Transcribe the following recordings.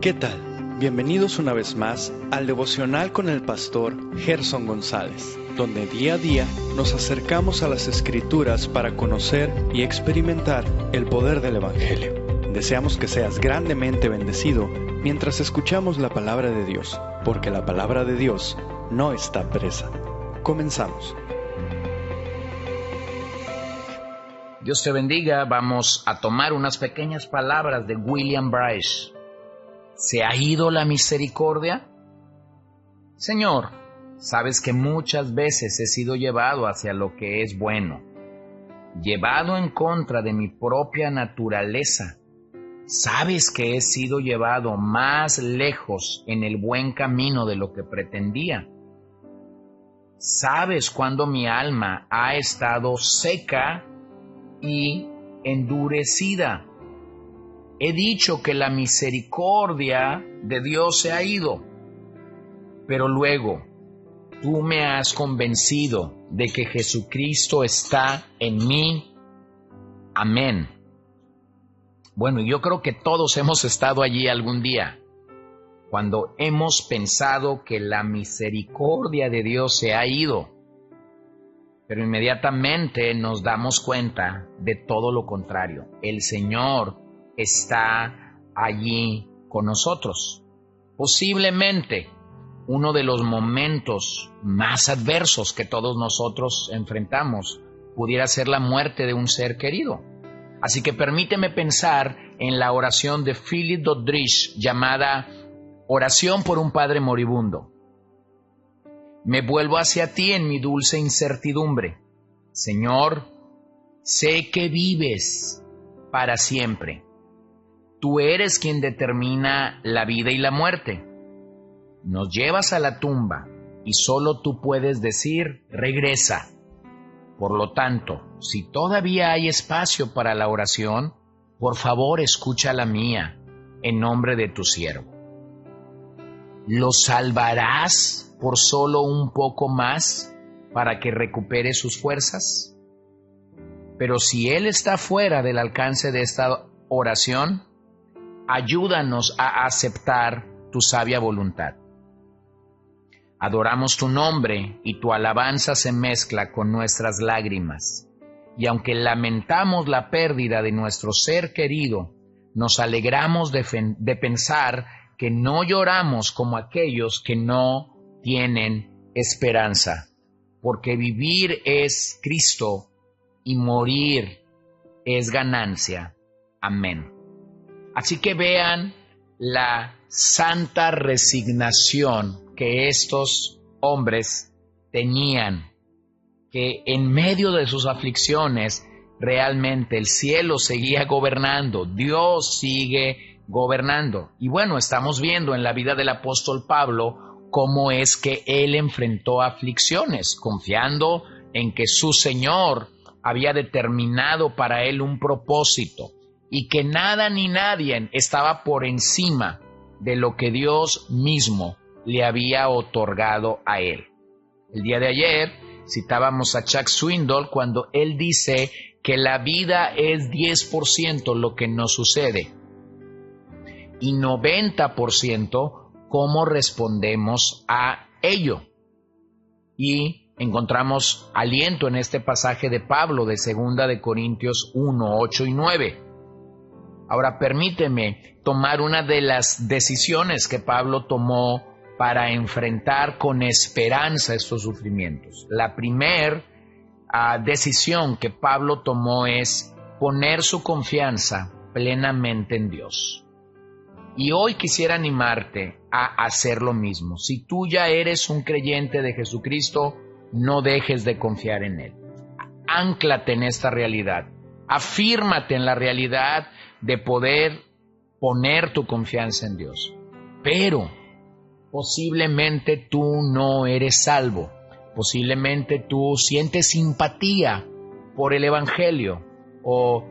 ¿Qué tal? Bienvenidos una vez más al devocional con el pastor Gerson González, donde día a día nos acercamos a las Escrituras para conocer y experimentar el poder del Evangelio. Deseamos que seas grandemente bendecido mientras escuchamos la palabra de Dios, porque la palabra de Dios no está presa. Comenzamos. Dios te bendiga. Vamos a tomar unas pequeñas palabras de William Bryce. ¿Se ha ido la misericordia? Señor, sabes que muchas veces he sido llevado hacia lo que es bueno, llevado en contra de mi propia naturaleza. Sabes que he sido llevado más lejos en el buen camino de lo que pretendía. Sabes cuando mi alma ha estado seca y endurecida. He dicho que la misericordia de Dios se ha ido, pero luego tú me has convencido de que Jesucristo está en mí. Amén. Bueno, yo creo que todos hemos estado allí algún día, cuando hemos pensado que la misericordia de Dios se ha ido, pero inmediatamente nos damos cuenta de todo lo contrario. El Señor está allí con nosotros. Posiblemente uno de los momentos más adversos que todos nosotros enfrentamos pudiera ser la muerte de un ser querido. Así que permíteme pensar en la oración de Philip Doddridge llamada Oración por un Padre Moribundo. Me vuelvo hacia ti en mi dulce incertidumbre. Señor, sé que vives para siempre. Tú eres quien determina la vida y la muerte. Nos llevas a la tumba y solo tú puedes decir, regresa. Por lo tanto, si todavía hay espacio para la oración, por favor escucha la mía, en nombre de tu siervo. ¿Lo salvarás por solo un poco más para que recupere sus fuerzas? Pero si él está fuera del alcance de esta oración, ayúdanos a aceptar tu sabia voluntad. Adoramos tu nombre y tu alabanza se mezcla con nuestras lágrimas. Y aunque lamentamos la pérdida de nuestro ser querido, nos alegramos de pensar que no lloramos como aquellos que no tienen esperanza, porque vivir es Cristo y morir es ganancia. Amén. Así que vean la santa resignación que estos hombres tenían, que en medio de sus aflicciones realmente el cielo seguía gobernando, Dios sigue gobernando. Y bueno, estamos viendo en la vida del apóstol Pablo cómo es que él enfrentó aflicciones, confiando en que su Señor había determinado para él un propósito y que nada ni nadie estaba por encima de lo que Dios mismo le había otorgado a él. El día de ayer citábamos a Chuck Swindoll cuando él dice que la vida es 10% lo que nos sucede y 90% cómo respondemos a ello. Y encontramos aliento en este pasaje de Pablo de 2 de Corintios 1, 8 y 9. Ahora permíteme tomar una de las decisiones que Pablo tomó para enfrentar con esperanza estos sufrimientos. La primera decisión que Pablo tomó es poner su confianza plenamente en Dios. Y hoy quisiera animarte a hacer lo mismo. Si tú ya eres un creyente de Jesucristo, no dejes de confiar en Él. Ánclate en esta realidad. Afírmate en la realidad de poder poner tu confianza en Dios. Pero posiblemente tú no eres salvo. Posiblemente tú sientes simpatía por el Evangelio o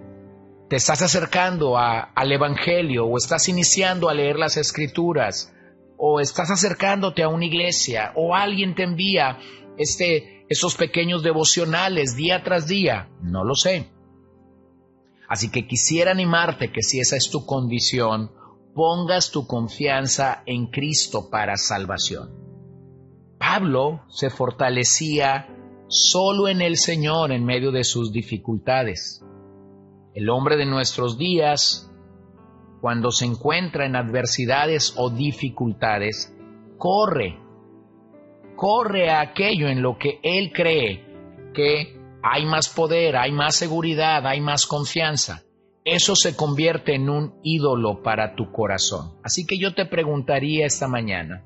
te estás acercando al Evangelio o estás iniciando a leer las Escrituras o estás acercándote a una iglesia o alguien te envía esos pequeños devocionales día tras día. No lo sé. Así que quisiera animarte que si esa es tu condición, pongas tu confianza en Cristo para salvación. Pablo se fortalecía solo en el Señor en medio de sus dificultades. El hombre de nuestros días, cuando se encuentra en adversidades o dificultades, corre a aquello en lo que él cree que hay más poder, hay más seguridad, hay más confianza. Eso se convierte en un ídolo para tu corazón. Así que yo te preguntaría esta mañana,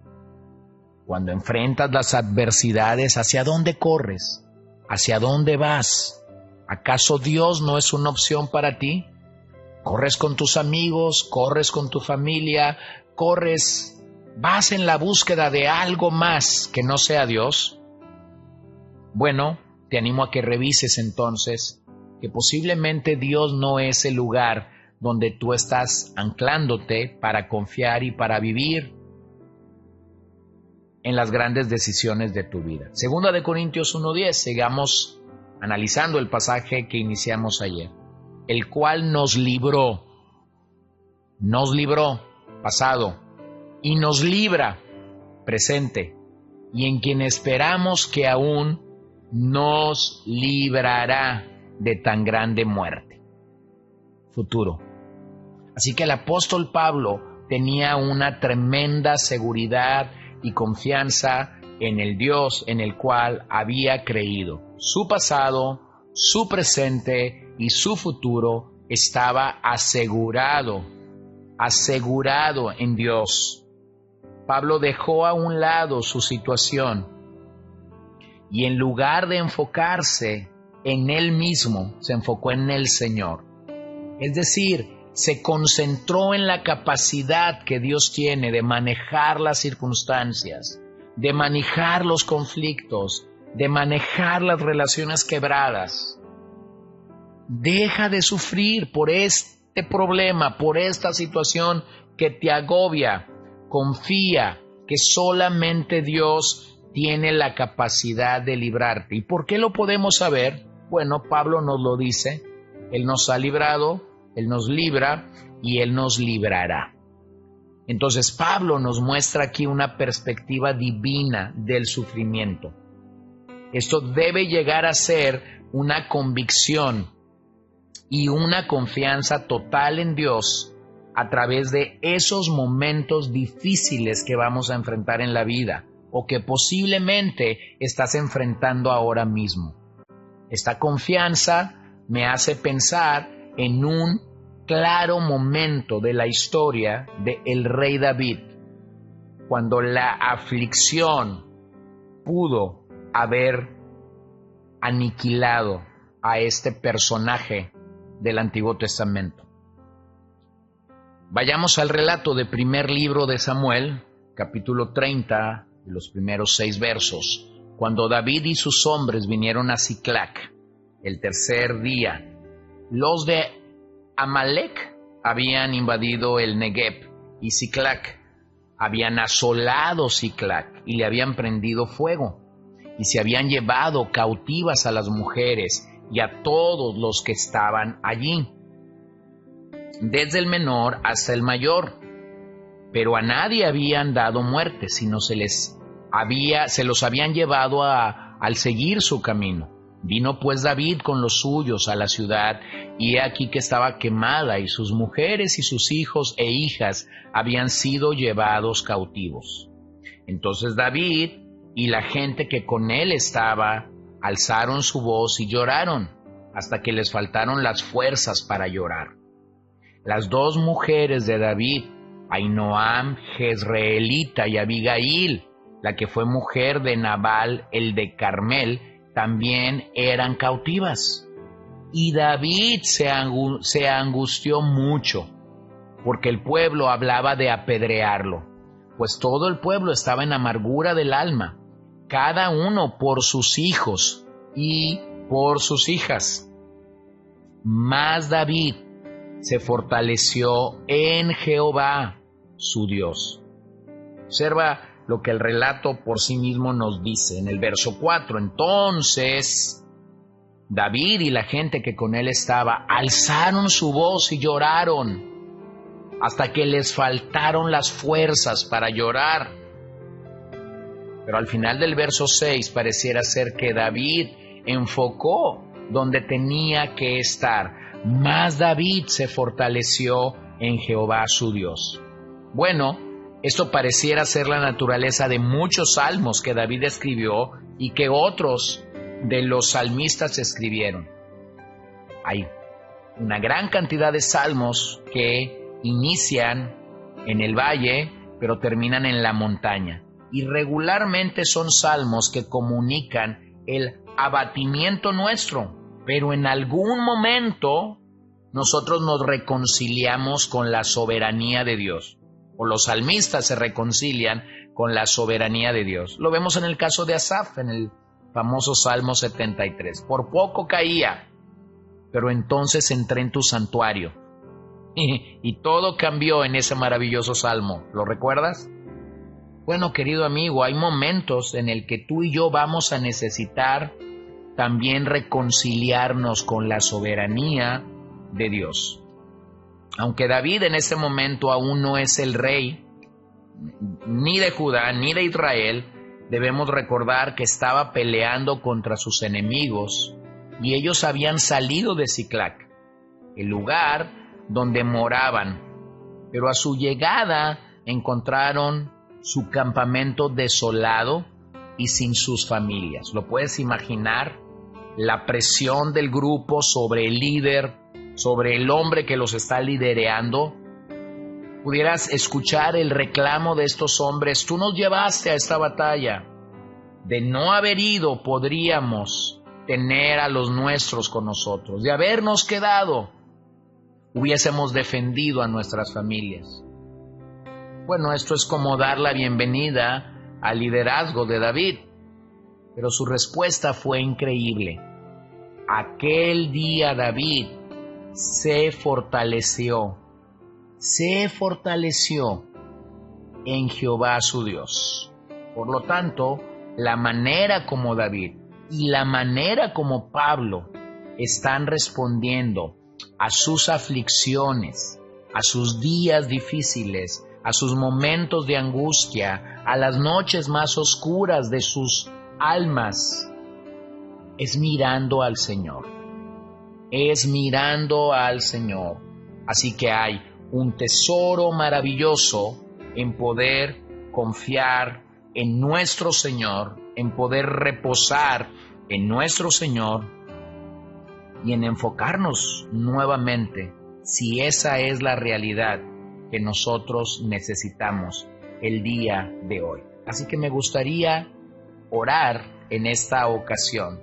cuando enfrentas las adversidades, ¿hacia dónde corres? ¿Hacia dónde vas? ¿Acaso Dios no es una opción para ti? ¿Corres con tus amigos? ¿Corres con tu familia? ¿Vas en la búsqueda de algo más que no sea Dios? Bueno, te animo a que revises entonces que posiblemente Dios no es el lugar donde tú estás anclándote para confiar y para vivir en las grandes decisiones de tu vida. Segunda de Corintios 1:10, sigamos analizando el pasaje que iniciamos ayer. El cual nos libró, pasado, y nos libra, presente, y en quien esperamos que aún nos librará de tan grande muerte, futuro. Así que el apóstol Pablo tenía una tremenda seguridad y confianza en el Dios en el cual había creído. Su pasado, su presente y su futuro estaba asegurado en Dios. Pablo dejó a un lado su situación y en lugar de enfocarse en él mismo, se enfocó en el Señor. Es decir, se concentró en la capacidad que Dios tiene de manejar las circunstancias, de manejar los conflictos, de manejar las relaciones quebradas. Deja de sufrir por este problema, por esta situación que te agobia. Confía que solamente Dios tiene la capacidad de librarte. ¿Y por qué lo podemos saber? Bueno, Pablo nos lo dice. Él nos ha librado, Él nos libra y Él nos librará. Entonces Pablo nos muestra aquí una perspectiva divina del sufrimiento. Esto debe llegar a ser una convicción y una confianza total en Dios a través de esos momentos difíciles que vamos a enfrentar en la vida o que posiblemente estás enfrentando ahora mismo. Esta confianza me hace pensar en un claro momento de la historia del rey David, cuando la aflicción pudo haber aniquilado a este personaje del Antiguo Testamento. Vayamos al relato del primer libro de Samuel, capítulo 30, los primeros 6 versos. Cuando David y sus hombres vinieron a Siclac, el tercer día, los de Amalec habían invadido el Negev y Siclac, habían asolado Siclac y le habían prendido fuego, y se habían llevado cautivas a las mujeres y a todos los que estaban allí, desde el menor hasta el mayor, pero a nadie habían dado muerte, sino se los habían llevado al seguir su camino. Vino pues David con los suyos a la ciudad, y he aquí que estaba quemada, y sus mujeres y sus hijos e hijas habían sido llevados cautivos. Entonces David y la gente que con él estaba alzaron su voz y lloraron, hasta que les faltaron las fuerzas para llorar. Las 2 mujeres de David, Ahinoam, Jezreelita, y Abigail, la que fue mujer de Nabal, el de Carmel, también eran cautivas. Y David se angustió mucho, porque el pueblo hablaba de apedrearlo, pues todo el pueblo estaba en amargura del alma, cada uno por sus hijos y por sus hijas. Mas David se fortaleció en Jehová, su Dios. Observa lo que el relato por sí mismo nos dice en el verso 4. Entonces David y la gente que con él estaba alzaron su voz y lloraron, hasta que les faltaron las fuerzas para llorar. Pero al final del verso 6 pareciera ser que David enfocó donde tenía que estar. Más David se fortaleció en Jehová su Dios. Bueno, esto pareciera ser la naturaleza de muchos salmos que David escribió y que otros de los salmistas escribieron. Hay una gran cantidad de salmos que inician en el valle, pero terminan en la montaña. Y regularmente son salmos que comunican el abatimiento nuestro, pero en algún momento nosotros nos reconciliamos con la soberanía de Dios, o los salmistas se reconcilian con la soberanía de Dios. Lo vemos en el caso de Asaf, en el famoso Salmo 73. Por poco caía, pero entonces entré en tu santuario. Y todo cambió en ese maravilloso salmo. ¿Lo recuerdas? Bueno, querido amigo, hay momentos en el que tú y yo vamos a necesitar también reconciliarnos con la soberanía de Dios. Aunque David en este momento aún no es el rey, ni de Judá, ni de Israel, debemos recordar que estaba peleando contra sus enemigos y ellos habían salido de Siclac, el lugar donde moraban, pero a su llegada encontraron su campamento desolado y sin sus familias. ¿Lo puedes imaginar? La presión del grupo sobre el líder, sobre el hombre que los está liderando. Pudieras escuchar el reclamo de estos hombres: tú nos llevaste a esta batalla. De no haber ido, podríamos tener a los nuestros con nosotros. De habernos quedado, hubiésemos defendido a nuestras familias. Bueno, esto es como dar la bienvenida al liderazgo de David, pero su respuesta fue increíble. Aquel día David se fortaleció en Jehová su Dios. Por lo tanto, la manera como David y la manera como Pablo están respondiendo a sus aflicciones, a sus días difíciles, a sus momentos de angustia, a las noches más oscuras de sus almas, es mirando al Señor. Es mirando al Señor. Así que hay un tesoro maravilloso en poder confiar en nuestro Señor, en poder reposar en nuestro Señor y en enfocarnos nuevamente, si esa es la realidad que nosotros necesitamos el día de hoy. Así que me gustaría orar en esta ocasión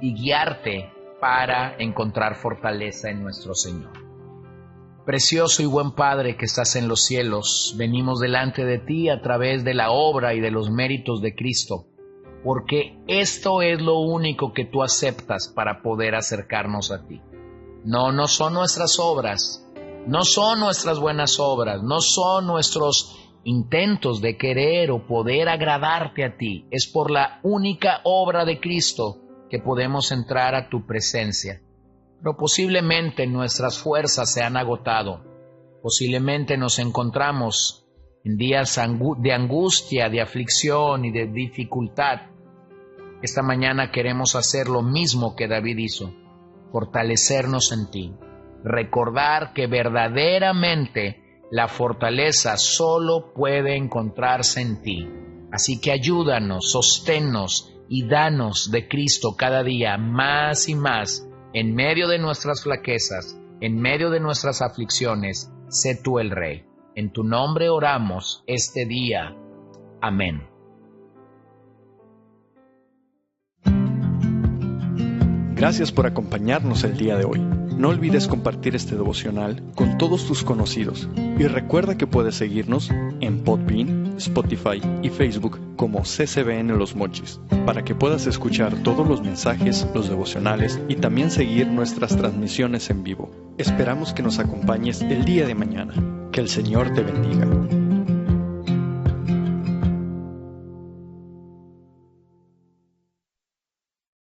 y guiarte para encontrar fortaleza en nuestro Señor. Precioso y buen Padre que estás en los cielos, venimos delante de ti a través de la obra y de los méritos de Cristo, porque esto es lo único que tú aceptas para poder acercarnos a ti. No son nuestras obras, no son nuestras buenas obras, no son nuestros intentos de querer o poder agradarte a ti. Es por la única obra de Cristo que podemos entrar a tu presencia. Pero posiblemente nuestras fuerzas se han agotado. Posiblemente nos encontramos en días de angustia, de aflicción y de dificultad. Esta mañana queremos hacer lo mismo que David hizo, fortalecernos en ti. Recordar que verdaderamente la fortaleza solo puede encontrarse en ti. Así que ayúdanos, sosténnos y danos de Cristo cada día más y más. En medio de nuestras flaquezas, en medio de nuestras aflicciones, sé tú el Rey. En tu nombre oramos este día. Amén. Gracias por acompañarnos el día de hoy. No olvides compartir este devocional con todos tus conocidos y recuerda que puedes seguirnos en Podbean, Spotify y Facebook como CCBN Los Mochis para que puedas escuchar todos los mensajes, los devocionales y también seguir nuestras transmisiones en vivo. Esperamos que nos acompañes el día de mañana. Que el Señor te bendiga.